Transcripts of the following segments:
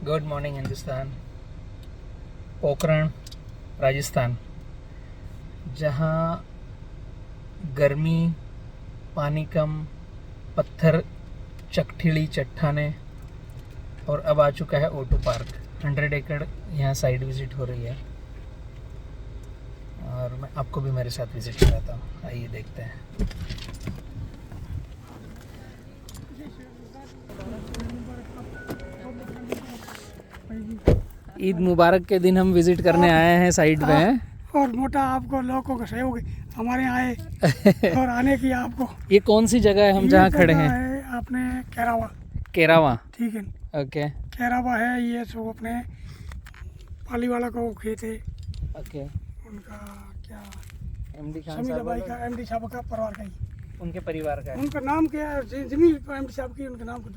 Good morning Hindustan. Pokhran Rajasthan, जहाँ गर्मी, पानी कम, पत्थर, चकठिली चट्टाने और अब आ चुका है ओटू पार्क। 100 एकड़ यहाँ साइड विजिट हो रही है और मैं आपको भी मेरे साथ विजिट कराता हूँ। आइए देखते हैं। ईद मुबारक के दिन हम विजिट करने आए हैं साइड में। और मोटा आपको लोगों का सहयोग हमारे यहाँ आए और आने की आपको। ये कौन सी जगह है हम जहाँ खड़े हैं? अपने केरावा। केरावा, ठीक है। ओके केरावा है ये सब अपने पाली वाला का वो खेत है। ओके। उनका क्या एमडी खान समीर भाई साहब का, एमडी साहब का परिवार का ही। उनके परिवार का है। उनका नाम क्या है? जमीन एमडी साहब की, उनका नाम कुछ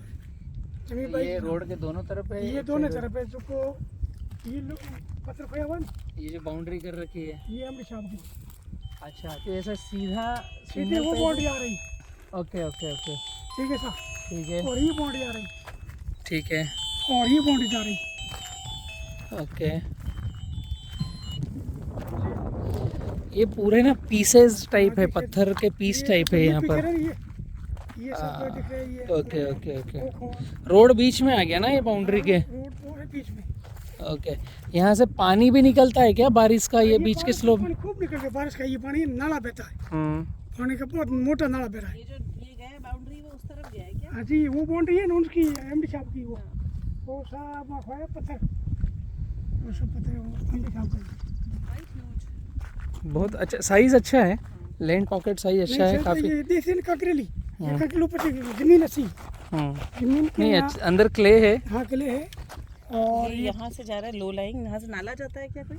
जमीन भाई। ये रोड के दोनों तरफ है? ये दोनों तरफ है। जो को ये पत्थर खोया हुआ, ये जो बाउंड्री कर रखी है ये एमडी साहब की। अच्छा, तो ऐसा सीधा सीधे वो बाउंड्री आ रही। ओके ओके ओके, ठीक है सर। ठीक है और ये बाउंड्री आ रही, ठीक है, और ये बाउंड्री जा रही। ओके। ये पूरे ना पीसेस टाइप है, पत्थर के पीस टाइप है यहाँ पर। ये सब दिख रहे हैं ये। Okay okay okay. रोड बीच में आ गया ना ये बाउंड्री के? रोड तो है बीच में। ओके। यहाँ से पानी भी निकलता है क्या बारिश का? ये बीच के स्लोप पानी खूब निकल गया बारिश का। ये पानी नाला बहता है। पानी का बहुत मोटा नाला बह रहा है। ये जो ये गया बाउंड्री वो उस तरफ गया है क्या? हाँ जी, वो बाउंड्री है ना उनकी, एमडी साहब की। वो सब है पत्थर, वो सब पत्थर एमडी साहब का। बहुत अच्छा, साइज अच्छा है, लैंड पॉकेट साइज अच्छा है काफी। ये देसी ककरेली, ये ककरेली ऊपर जमीन अच्छी। जमीन के नहीं अंदर क्ले है। हाँ क्ले है। और यहाँ से जा रहा है लो लाइंग, यहाँ से नाला जाता है क्या कोई?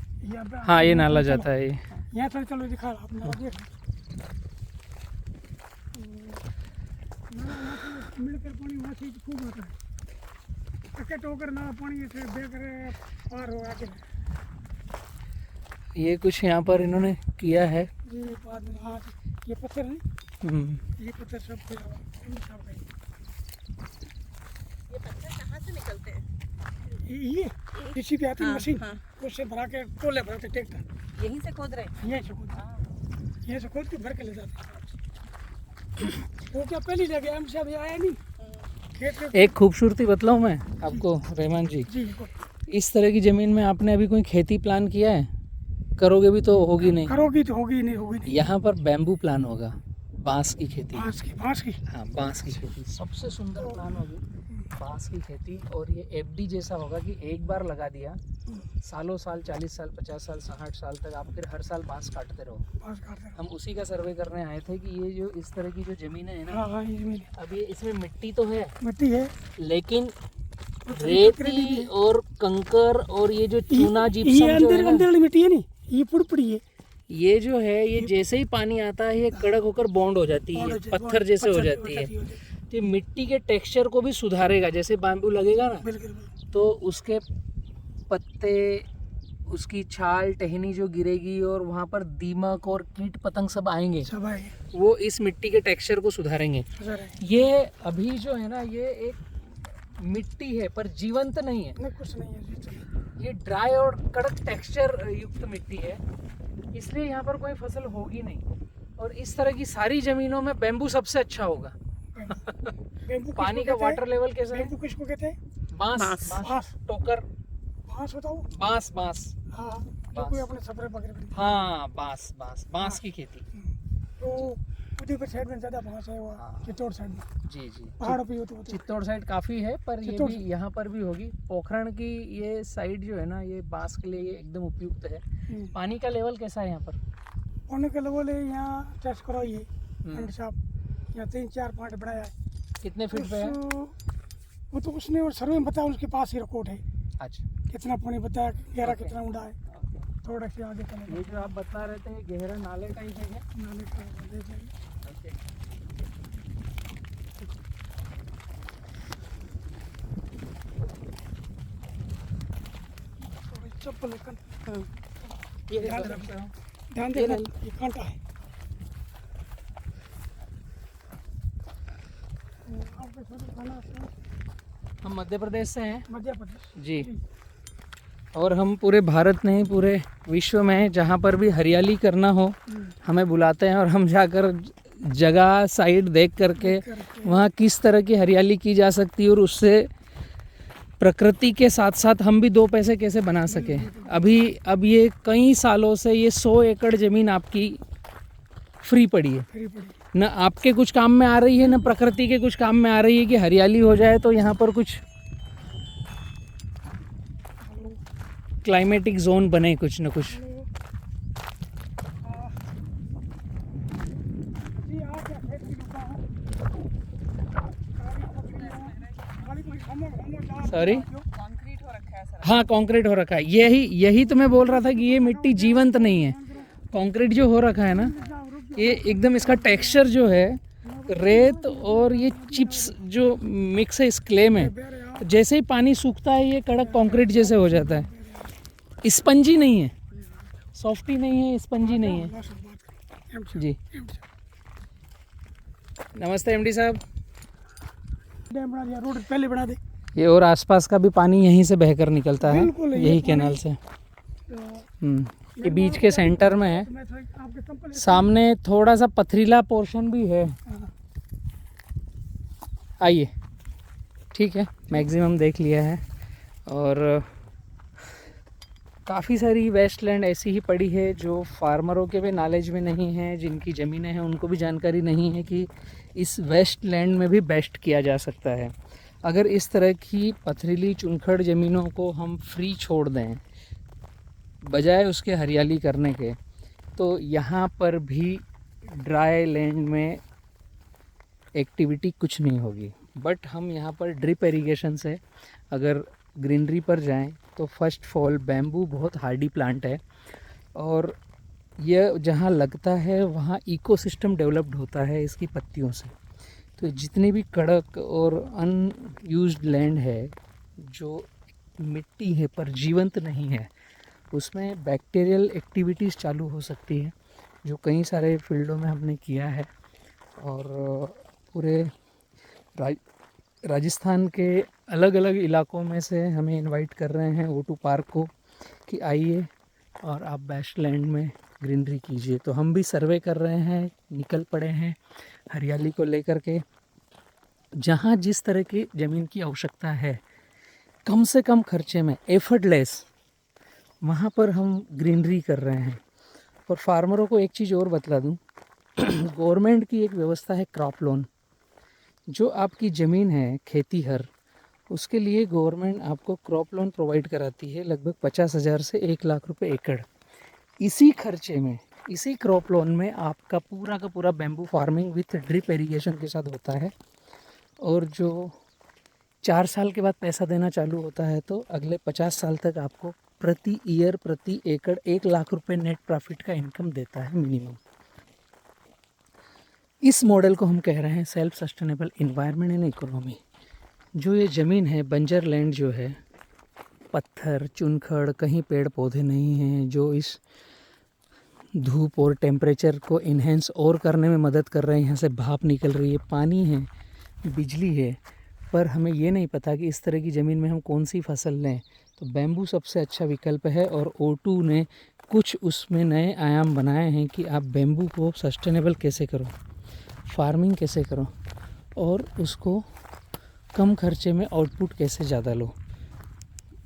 हाँ ये नाला जाता है। यहाँ पर चलो दिखा आप नाला देख। मिलकर पानी वहाँ से खूब आता है। टकेट होकर नाला पानी से बेकर पार हो आके। ये कुछ यहाँ पर इन्होंने किया है। ये बाद में हाँ ये पत्थर है, ये पत्थर सब ये पत्थर कहाँ से निकलते हैं? ये किसी भी आती हाँ, मशीन हाँ। उससे भरा के टोले भराते ट्रैक्टर। यहीं से खोद रहे हैं? यहीं से खोद, यहीं से खोद के भर के ले जाते। वो क्या पहली जगह हम सब आया नहीं खेत में। एक खूबसूरती बतलाऊँ मैं आपको रहमान जी, इस तरह की ज़मीन में आपने अभी कोई खेती प्लान किया है? करोगे भी तो होगी नहीं। करोगी तो होगी नहीं, होगी नहीं। यहाँ पर बैम्बू प्लान होगा, बांस की खेती। बांस की हाँ बांस की खेती सबसे सुंदर प्लान होगी, बांस की खेती। और ये एफडी जैसा होगा कि एक बार लगा दिया, सालों साल, 40 साल, 50 साल, 60 साल तक आप फिर हर साल बांस काटते रहो। हम उसी का सर्वे करने आए थे कि ये जो इस तरह की जो जमीन है ना, हाँ ये जमीन अब ये इसमें मिट्टी तो है, मिट्टी है, लेकिन रेती और कंकर और ये जो चूना जिप्सम जो है ना, अंदर मिट्टी है नहीं, ये पुड़पुड़ी है। ये जो है ये जैसे ही पानी आता है ये कड़क होकर बॉन्ड हो जाती है, पत्थर जैसे हो जाती है। तो ये मिट्टी के टेक्सचर को भी सुधारेगा। जैसे बैम्बू लगेगा ना तो उसके पत्ते, उसकी छाल टहनी जो गिरेगी और वहाँ पर दीमक और कीट पतंग सब आएंगे, वो इस मिट्टी के टेक्सचर को सुधारेंगे। ये अभी जो है ना ये एक मिट्टी है पर जीवंत नहीं है, कुछ नहीं है। ये ड्राई और कड़क टेक्सचर युक्त मिट्टी है, इसलिए यहाँ पर कोई फसल होगी नहीं। और इस तरह की सारी जमीनों में बैम्बू सबसे अच्छा होगा। पानी का वाटर लेवल कैसा है? किसको कहते हैं? बांस, टोकर, बांस बताओ। बांस हाँ, जो कोई अपने सफरे पकड़े। हाँ बांस की खेती। तो उधर साइड में ज्यादा बांस है, वो चित्तौड़ साइड में। जी पहाड़ों पे होते होते चित्तौड़ साइड काफी है, पर ये भी यहाँ पर भी होगी। पोखरण की ये साइड जो है ना, ये बांस के लिए ये एकदम उपयुक्त है। पानी का लेवल कैसा है यहाँ पर? पानी का लेवल है यहाँ टेस्ट करो ये साहब, यहाँ 3-4 पॉइंट बढ़ाया है। कितने फीट पे है? वो तो उसने और सर्वे में बताया, उसके पास ही रिकॉर्ड है। अच्छा, कितना पानी बताया, गहरा कितना ऊंडा है। थोड़ा से आगे चले। ये जो आप बता रहे थे गहरा नाले टाइप है क्या? नाले का ले जाइए। चप्पल ये ध्यान देना, ये कांटा है। आपके छोटे खाना हम मध्य प्रदेश से हैं मध्य प्रदेश जी, और हम पूरे भारत नहीं पूरे विश्व में जहाँ पर भी हरियाली करना हो हमें बुलाते हैं, और हम जाकर जगह साइड देख करके वहाँ किस तरह की हरियाली की जा सकती है और उससे प्रकृति के साथ साथ हम भी दो पैसे कैसे बना सके। अब ये कई सालों से ये 100 एकड़ ज़मीन आपकी फ्री पड़ी है, फ्री पड़ी। न आपके कुछ काम में आ रही है न प्रकृति के कुछ काम में आ रही है कि हरियाली हो जाए तो यहाँ पर कुछ क्लाइमेटिक जोन बने कुछ न कुछ। जी आप क्या खेत की दुकान सॉरी, कंक्रीट हो रखा है सर। हाँ कंक्रीट हो रखा है, यही तो मैं बोल रहा था कि ये मिट्टी जीवंत नहीं है। कंक्रीट जो हो रखा है ना, ये एकदम इसका टेक्सचर जो है रेत और ये चिप्स जो मिक्स है इस क्ले में, जैसे ही पानी सूखता है ये कड़क कंक्रीट जैसे हो जाता है। स्पंजी नहीं है, सॉफ्टी नहीं है, स्पंजी नहीं है जी। नमस्ते एमडी साहब। डैम बना दिया, रोड पहले बना दे। ये और आसपास का भी पानी यहीं से बहकर निकलता है, बिल्कुल, ये यही पानी- कैनाल से। ये बीच के सेंटर में है, मैं थोड़ा आपके संपर्क सामने थोड़ा सा पथरीला पोर्शन भी है। आइए, ठीक है, मैक्सिमम देख लिया है। और काफ़ी सारी वेस्टलैंड ऐसी ही पड़ी है जो फार्मरों के भी नॉलेज में नहीं है, जिनकी ज़मीनें हैं उनको भी जानकारी नहीं है कि इस वेस्टलैंड में भी बेस्ट किया जा सकता है। अगर इस तरह की पथरीली चुनखड़ ज़मीनों को हम फ्री छोड़ दें बजाय उसके हरियाली करने के, तो यहाँ पर भी ड्राई लैंड में एक्टिविटी कुछ नहीं होगी। बट हम यहाँ पर ड्रिप इरिगेशन से अगर ग्रीनरी पर जाएं तो फर्स्ट ऑफ ऑल बैम्बू बहुत हार्डी प्लांट है, और यह जहाँ लगता है वहाँ इकोसिस्टम डेवलप्ड होता है इसकी पत्तियों से। तो जितनी भी कड़क और अनयूज्ड लैंड है जो मिट्टी है पर जीवंत नहीं है, उसमें बैक्टीरियल एक्टिविटीज़ चालू हो सकती है, जो कई सारे फील्डों में हमने किया है। और पूरे राजस्थान के अलग अलग इलाकों में से हमें इनवाइट कर रहे हैं O2 पार्क को कि आइए और आप वेस्टलैंड में ग्रीनरी कीजिए। तो हम भी सर्वे कर रहे हैं, निकल पड़े हैं हरियाली को लेकर के। जहाँ जिस तरह की ज़मीन की आवश्यकता है कम से कम खर्चे में, एफर्टलेस, वहाँ पर हम ग्रीनरी कर रहे हैं। और फार्मरों को एक चीज़ और बतला दूँ, गवर्नमेंट की एक व्यवस्था है क्रॉप लोन। जो आपकी ज़मीन है खेतीहर, उसके लिए गवर्नमेंट आपको क्रॉप लोन प्रोवाइड कराती है लगभग 50,000 से 1 लाख रुपए एकड़। इसी खर्चे में, इसी क्रॉप लोन में आपका पूरा का पूरा bamboo farming with drip irrigation के साथ होता है। और जो 4 साल के बाद पैसा देना चालू होता है तो अगले 50 साल तक आपको प्रति ईयर प्रति एकड़ 1 लाख रुपए नेट प्रॉफिट का इनकम देता है मिनिमम। इस मॉडल को हम कह रहे हैं self sustainable environment and economy. जो ये ज़मीन है, बंजर लैंड जो है, पत्थर चुनखड़, कहीं पेड़ पौधे नहीं हैं, जो इस धूप और टेम्परेचर को इन्हेंस और करने में मदद कर रहे हैं। यहाँ से भाप निकल रही है, पानी है, बिजली है, पर हमें ये नहीं पता कि इस तरह की ज़मीन में हम कौन सी फसल लें। तो बैम्बू सबसे अच्छा विकल्प है। और O2 ने कुछ उसमें नए आयाम बनाए हैं कि आप बैम्बू को सस्टेनेबल कैसे करो, फार्मिंग कैसे करो, और उसको कम खर्चे में आउटपुट कैसे ज़्यादा लो।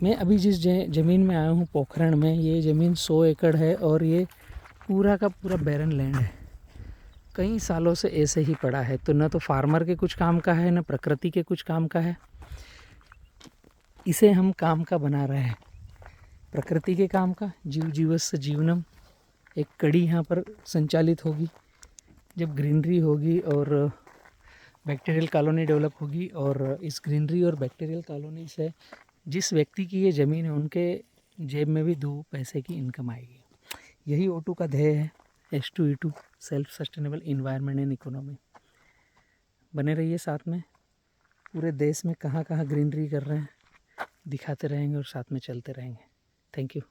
मैं अभी जिस ज़मीन में आया हूँ पोखरण में, ये ज़मीन 100 एकड़ है और ये पूरा का पूरा बैरन लैंड है, कई सालों से ऐसे ही पड़ा है। तो न तो फार्मर के कुछ काम का है, न प्रकृति के कुछ काम का है, इसे हम काम का बना रहे हैं, प्रकृति के काम का। जीव जीवस्य जीवनम एक कड़ी यहाँ पर संचालित होगी। जब ग्रीनरी होगी और बैक्टीरियल कॉलोनी डेवलप होगी, और इस ग्रीनरी और बैक्टीरियल कॉलोनी से जिस व्यक्ति की ये ज़मीन है उनके जेब में भी 2 पैसे की इनकम आएगी। यही O2 का ध्येय है, S2E2 self sustainable environment and economy. बने रहिए साथ में, पूरे देश में कहाँ कहाँ ग्रीनरी कर रहे हैं दिखाते रहेंगे और साथ में चलते रहेंगे। Thank you.